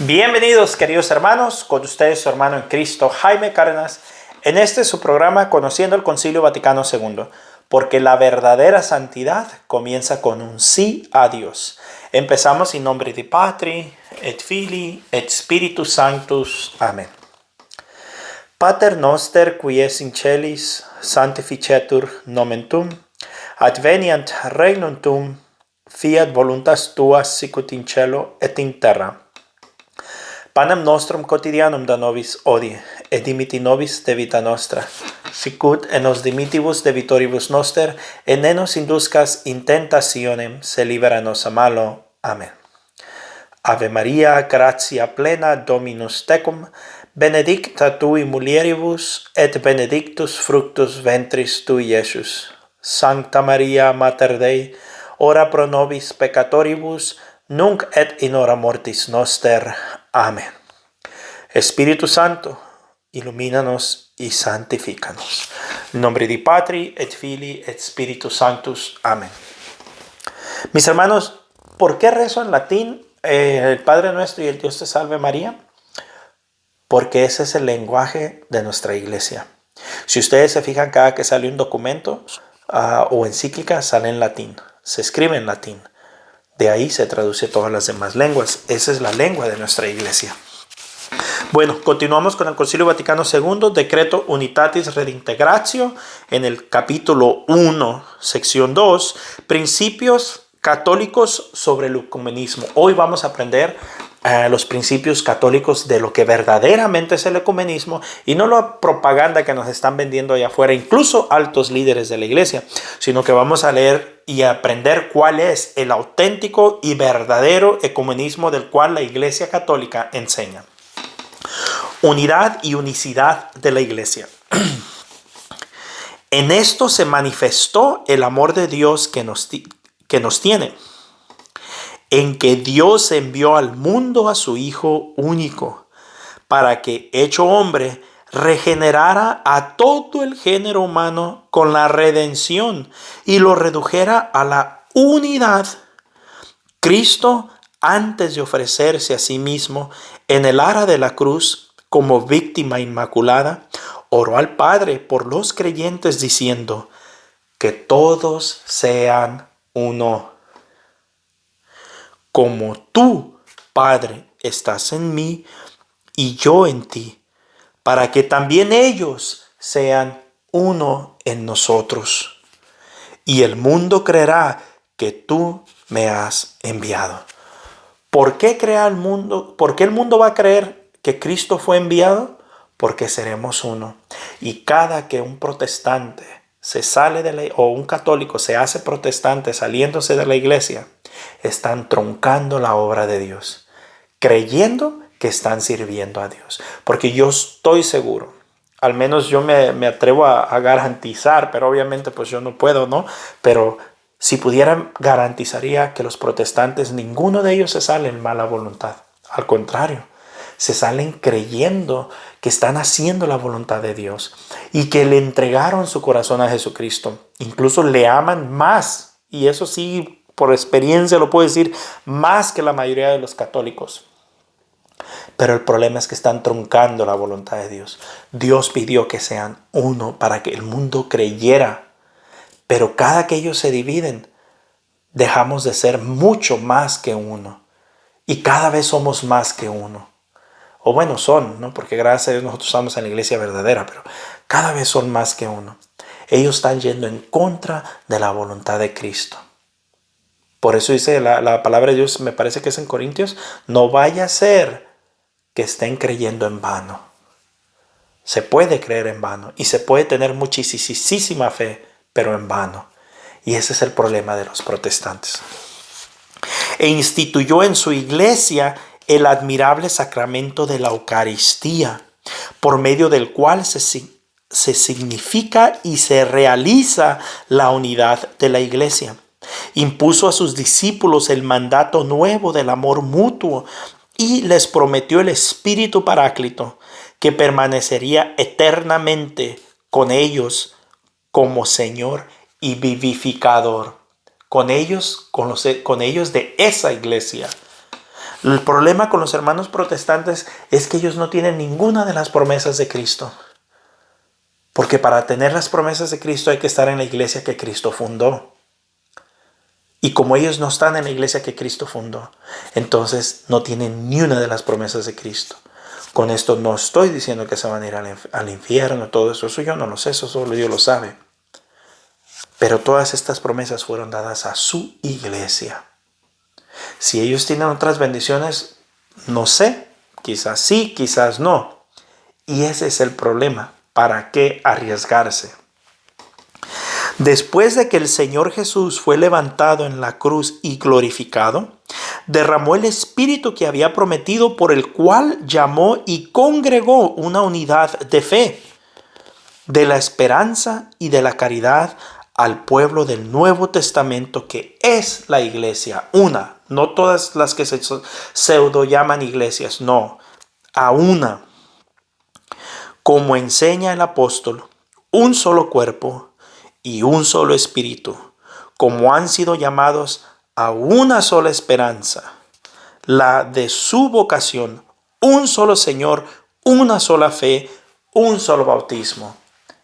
Bienvenidos, queridos hermanos, con ustedes su hermano en Cristo, Jaime Cárdenas, en este su programa Conociendo el Concilio Vaticano II, porque la verdadera santidad comienza con un sí a Dios. Empezamos in nombre di Patri, et Filii, et Spiritus Sanctus. Amén. Pater noster, qui es in celis, sanctificetur nomen tuum, adveniat regnum tuum, fiat voluntas tua sicut in cielo et in terra. Panem nostrum quotidianum da nobis hodie, et dimitti nobis debita nostra, sicut et nos dimittivus debitoribus noster, et ne nos induscas in tentationem, se libera nos a malo. Amen. Ave Maria, gratia plena, Dominus tecum, benedicta tui mulieribus, et benedictus fructus ventris tui, Iesus. Sancta Maria, Mater Dei, ora pro nobis peccatoribus, nunc et in hora mortis noster. Amén. Espíritu Santo, ilumínanos y santifícanos. En nombre di Patri, et Filii, et Spiritus Sanctus. Amén. Mis hermanos, ¿por qué rezo en latín el Padre Nuestro y el Dios te salve María? Porque ese es el lenguaje de nuestra iglesia. Si ustedes se fijan, cada que sale un documento o encíclica, sale en latín. Se escribe en latín. De ahí se traduce todas las demás lenguas. Esa es la lengua de nuestra iglesia. Bueno, continuamos con el Concilio Vaticano II, Decreto Unitatis Redintegratio, en el capítulo 1, sección 2, Principios católicos sobre el ecumenismo. Hoy vamos a aprender los principios católicos de lo que verdaderamente es el ecumenismo y no la propaganda que nos están vendiendo allá afuera, incluso altos líderes de la iglesia, sino que vamos a leer y aprender cuál es el auténtico y verdadero ecumenismo del cual la Iglesia Católica enseña. Unidad y unicidad de la Iglesia. En esto se manifestó el amor de Dios que nos tiene, en que Dios envió al mundo a su Hijo único, para que, hecho hombre, regenerara a todo el género humano con la redención y lo redujera a la unidad. Cristo, antes de ofrecerse a sí mismo en el ara de la cruz como víctima inmaculada, oró al Padre por los creyentes diciendo: que todos sean uno. Como tú, Padre, estás en mí y yo en ti, para que también ellos sean uno en nosotros. Y el mundo creerá que tú me has enviado. ¿Por qué crea el mundo? ¿Por qué el mundo va a creer que Cristo fue enviado? Porque seremos uno. Y cada que un protestante se sale o un católico se hace protestante saliéndose de la iglesia, están truncando la obra de Dios, creyendo que están sirviendo a Dios. Porque yo estoy seguro, al menos yo me atrevo a garantizar, pero obviamente pues yo no puedo, ¿no? Pero si pudiera, garantizaría que los protestantes, ninguno de ellos se sale en mala voluntad. Al contrario, se salen creyendo que están haciendo la voluntad de Dios y que le entregaron su corazón a Jesucristo. Incluso le aman más, y eso sí, por experiencia lo puedo decir, más que la mayoría de los católicos. Pero el problema es que están truncando la voluntad de Dios. Dios pidió que sean uno para que el mundo creyera. Pero cada que ellos se dividen, dejamos de ser mucho más que uno. Y cada vez somos más que uno. O bueno, son, ¿no? Porque gracias a Dios nosotros estamos en la iglesia verdadera, pero cada vez son más que uno. Ellos están yendo en contra de la voluntad de Cristo. Por eso dice la palabra de Dios, me parece que es en Corintios, no vaya a ser que estén creyendo en vano. Se puede creer en vano y se puede tener muchísima fe, pero en vano. Y ese es el problema de los protestantes. E instituyó en su iglesia el admirable sacramento de la Eucaristía, por medio del cual se significa y se realiza la unidad de la iglesia. Impuso a sus discípulos el mandato nuevo del amor mutuo y les prometió el Espíritu Paráclito, que permanecería eternamente con ellos como Señor y vivificador. Con ellos de esa iglesia. El problema con los hermanos protestantes es que ellos no tienen ninguna de las promesas de Cristo. Porque para tener las promesas de Cristo hay que estar en la iglesia que Cristo fundó. Y como ellos no están en la iglesia que Cristo fundó, entonces no tienen ni una de las promesas de Cristo. Con esto no estoy diciendo que se van a ir al infierno, todo eso yo no lo sé, eso solo Dios lo sabe. Pero todas estas promesas fueron dadas a su iglesia. Si ellos tienen otras bendiciones, no sé, quizás sí, quizás no. Y ese es el problema. ¿Para qué arriesgarse? Después de que el Señor Jesús fue levantado en la cruz y glorificado, derramó el Espíritu que había prometido, por el cual llamó y congregó una unidad de fe, de la esperanza y de la caridad al pueblo del Nuevo Testamento, que es la iglesia, una, no todas las que se pseudo llaman iglesias, no, a una. Como enseña el apóstol, un solo cuerpo y un solo espíritu, como han sido llamados a una sola esperanza, la de su vocación, un solo Señor, una sola fe, un solo bautismo.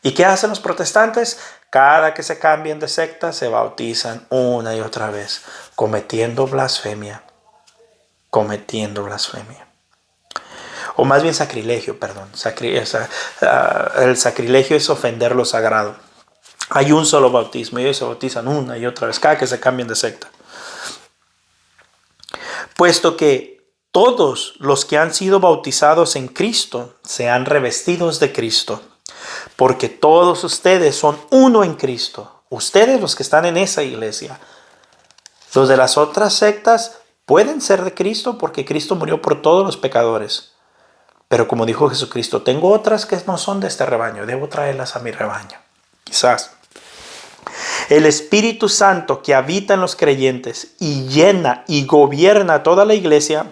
¿Y qué hacen los protestantes? Cada que se cambian de secta se bautizan una y otra vez, cometiendo blasfemia. O más bien sacrilegio, perdón. El sacrilegio es ofender lo sagrado. Hay un solo bautismo y ellos se bautizan una y otra vez, cada que se cambian de secta. Puesto que todos los que han sido bautizados en Cristo se han revestidos de Cristo, porque todos ustedes son uno en Cristo. Ustedes, los que están en esa iglesia. Los de las otras sectas pueden ser de Cristo porque Cristo murió por todos los pecadores. Pero como dijo Jesucristo, tengo otras que no son de este rebaño, debo traerlas a mi rebaño. Quizás. El Espíritu Santo que habita en los creyentes y llena y gobierna toda la iglesia,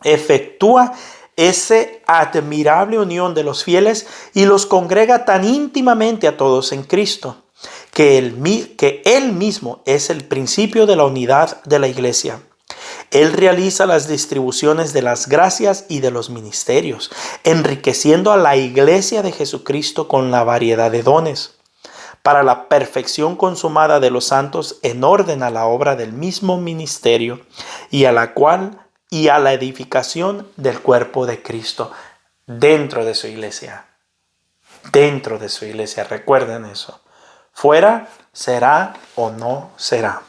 efectúa esa admirable unión de los fieles y los congrega tan íntimamente a todos en Cristo, que Él mismo es el principio de la unidad de la iglesia. Él realiza las distribuciones de las gracias y de los ministerios, enriqueciendo a la iglesia de Jesucristo con la variedad de dones, para la perfección consumada de los santos en orden a la obra del mismo ministerio y a la edificación del cuerpo de Cristo dentro de su iglesia. Dentro de su iglesia, recuerden eso. Fuera será o no será.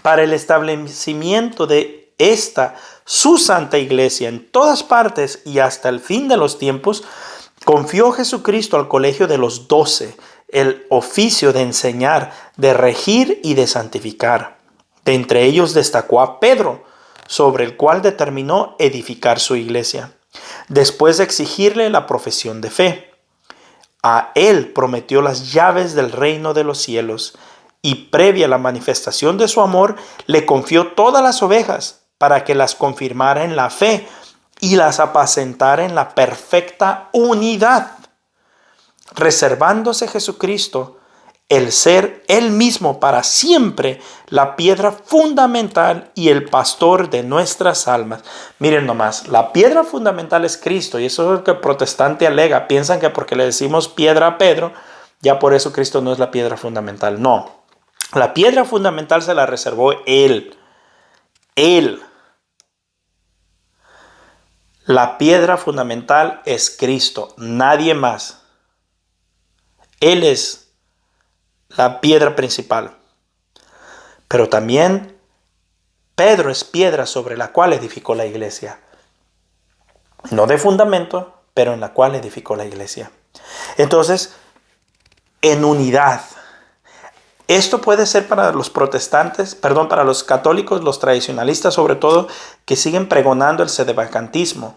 Para el establecimiento de esta, su santa iglesia en todas partes y hasta el fin de los tiempos, confió Jesucristo al colegio de los 12 el oficio de enseñar, de regir y de santificar. De entre ellos destacó a Pedro, sobre el cual determinó edificar su iglesia, después de exigirle la profesión de fe. A él prometió las llaves del reino de los cielos, y previa a la manifestación de su amor, le confió todas las ovejas para que las confirmara en la fe y las apacentara en la perfecta unidad, reservándose Jesucristo el ser Él mismo para siempre la piedra fundamental y el pastor de nuestras almas. Miren nomás, la piedra fundamental es Cristo, y eso es lo que el protestante alega. Piensan que porque le decimos piedra a Pedro, ya por eso Cristo no es la piedra fundamental. No, la piedra fundamental se la reservó Él. Él. La piedra fundamental es Cristo, nadie más. Él es la piedra principal. Pero también Pedro es piedra sobre la cual edificó la iglesia. No de fundamento, pero en la cual edificó la iglesia. Entonces, en unidad. Esto puede ser para los protestantes, para los católicos, los tradicionalistas sobre todo, que siguen pregonando el sedevacantismo.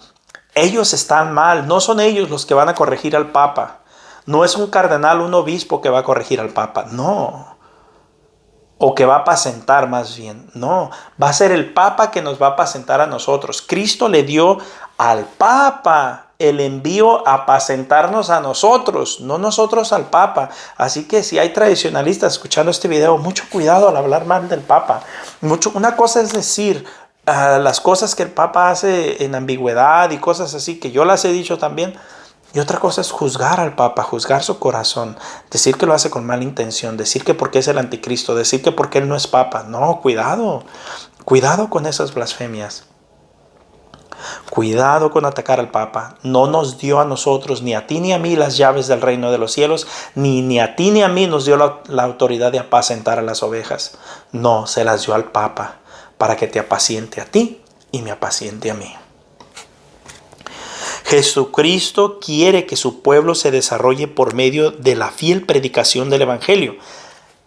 Ellos están mal, no son ellos los que van a corregir al Papa. No es un cardenal, un obispo que va a corregir al Papa, no. O que va a apacentar más bien, no. Va a ser el Papa que nos va a apacentar a nosotros. Cristo le dio al Papa el envío a apacentarnos a nosotros, no nosotros al Papa. Así que si hay tradicionalistas escuchando este video, mucho cuidado al hablar mal del Papa. Una cosa es decir, las cosas que el Papa hace en ambigüedad y cosas así, que yo las he dicho también. Y otra cosa es juzgar al Papa, juzgar su corazón, decir que lo hace con mala intención, decir que porque es el anticristo, decir que porque él no es Papa. No, cuidado, cuidado con esas blasfemias. Cuidado con atacar al Papa. No nos dio a nosotros, ni a ti ni a mí, las llaves del reino de los cielos, ni a ti ni a mí nos dio la autoridad de apacentar a las ovejas. No, se las dio al Papa para que te apaciente a ti y me apaciente a mí. Jesucristo quiere que su pueblo se desarrolle por medio de la fiel predicación del Evangelio.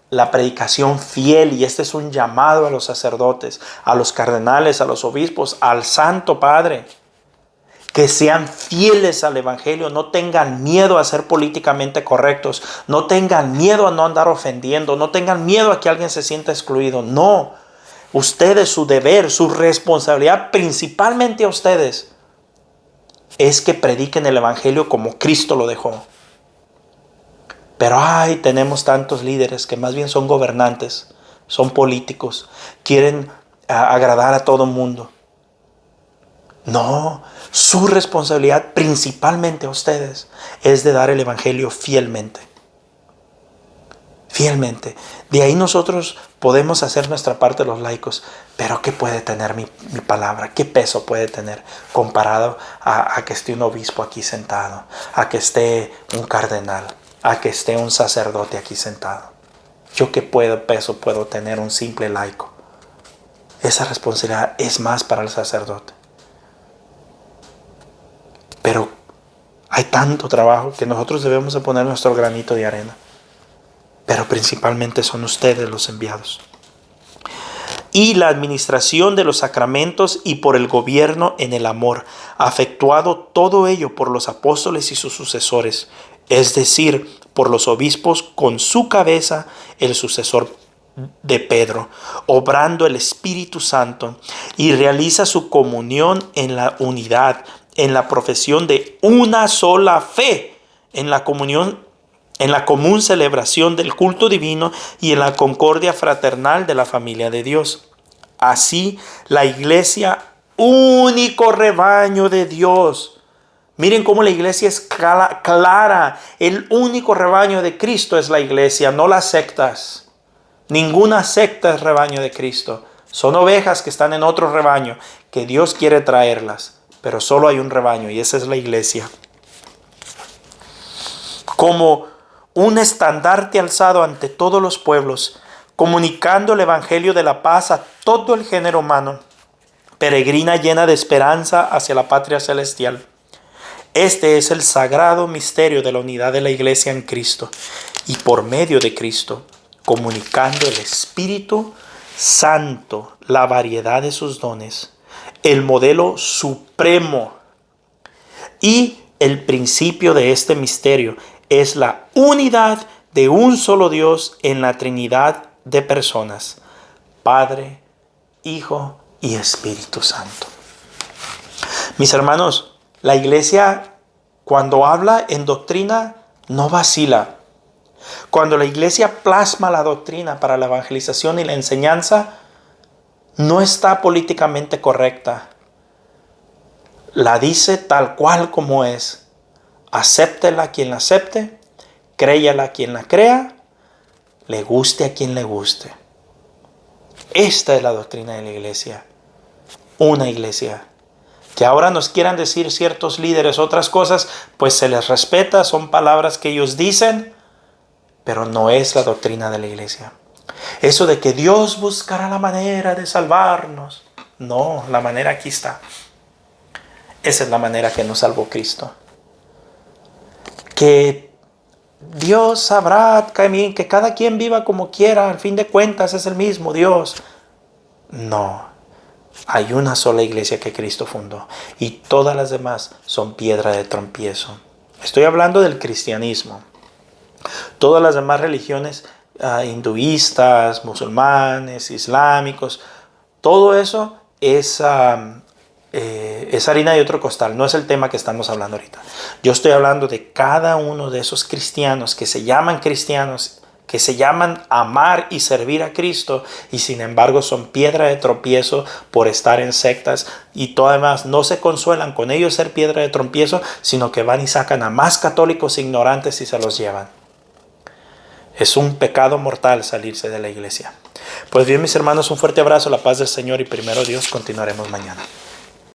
La predicación fiel, y este es un llamado a los sacerdotes, a los cardenales, a los obispos, al Santo Padre, que sean fieles al Evangelio, no tengan miedo a ser políticamente correctos, no tengan miedo a no andar ofendiendo, no tengan miedo a que alguien se sienta excluido. No, ustedes, su deber, su responsabilidad, principalmente a ustedes, es que prediquen el Evangelio como Cristo lo dejó. Pero tenemos tantos líderes que más bien son gobernantes, son políticos, quieren agradar a todo el mundo. No, su responsabilidad principalmente a ustedes es de dar el Evangelio fielmente. Fielmente. De ahí nosotros podemos hacer nuestra parte los laicos. Pero ¿qué puede tener mi palabra? ¿Qué peso puede tener comparado a que esté un obispo aquí sentado? A que esté un cardenal. A que esté un sacerdote aquí sentado. ¿Yo qué peso puedo tener un simple laico? Esa responsabilidad es más para el sacerdote. Pero hay tanto trabajo que nosotros debemos de poner nuestro granito de arena. Pero principalmente son ustedes los enviados. Y la administración de los sacramentos y por el gobierno en el amor, afectuado todo ello por los apóstoles y sus sucesores, es decir, por los obispos con su cabeza, el sucesor de Pedro, obrando el Espíritu Santo, y realiza su comunión en la unidad, en la profesión de una sola fe, en la comunión, en la común celebración del culto divino y en la concordia fraternal de la familia de Dios. Así, la iglesia, único rebaño de Dios. Miren cómo la iglesia es clara. El único rebaño de Cristo es la iglesia, no las sectas. Ninguna secta es rebaño de Cristo. Son ovejas que están en otro rebaño, que Dios quiere traerlas. Pero solo hay un rebaño y esa es la iglesia. Como un estandarte alzado ante todos los pueblos, comunicando el evangelio de la paz a todo el género humano, peregrina llena de esperanza hacia la patria celestial. Este es el sagrado misterio de la unidad de la iglesia en Cristo y por medio de Cristo, comunicando el Espíritu Santo, la variedad de sus dones, el modelo supremo y el principio de este misterio es la unidad de un solo Dios en la Trinidad de personas, Padre, Hijo y Espíritu Santo. Mis hermanos, la iglesia cuando habla en doctrina no vacila. Cuando la iglesia plasma la doctrina para la evangelización y la enseñanza, no está políticamente correcta. La dice tal cual como es. Acéptela quien la acepte, créyala quien la crea, le guste a quien le guste. Esta es la doctrina de la iglesia. Una iglesia. Que ahora nos quieran decir ciertos líderes otras cosas, pues se les respeta, son palabras que ellos dicen, pero no es la doctrina de la iglesia. Eso de que Dios buscará la manera de salvarnos. No, la manera aquí está. Esa es la manera que nos salvó Cristo. Que Dios sabrá que cada quien viva como quiera, al fin de cuentas es el mismo Dios. No, hay una sola iglesia que Cristo fundó y todas las demás son piedra de tropiezo. Estoy hablando del cristianismo. Todas las demás religiones, hinduistas, musulmanes, islámicos, todo eso es harina de otro costal, no es el tema que estamos hablando ahorita. Yo estoy hablando de cada uno de esos cristianos que se llaman cristianos que se llaman amar y servir a Cristo y sin embargo son piedra de tropiezo por estar en sectas y además no se consuelan con ellos ser piedra de tropiezo, sino que van y sacan a más católicos ignorantes y se los llevan. Es un pecado mortal salirse de la iglesia. Pues bien, mis hermanos, un fuerte abrazo, la paz del Señor y primero Dios, continuaremos mañana.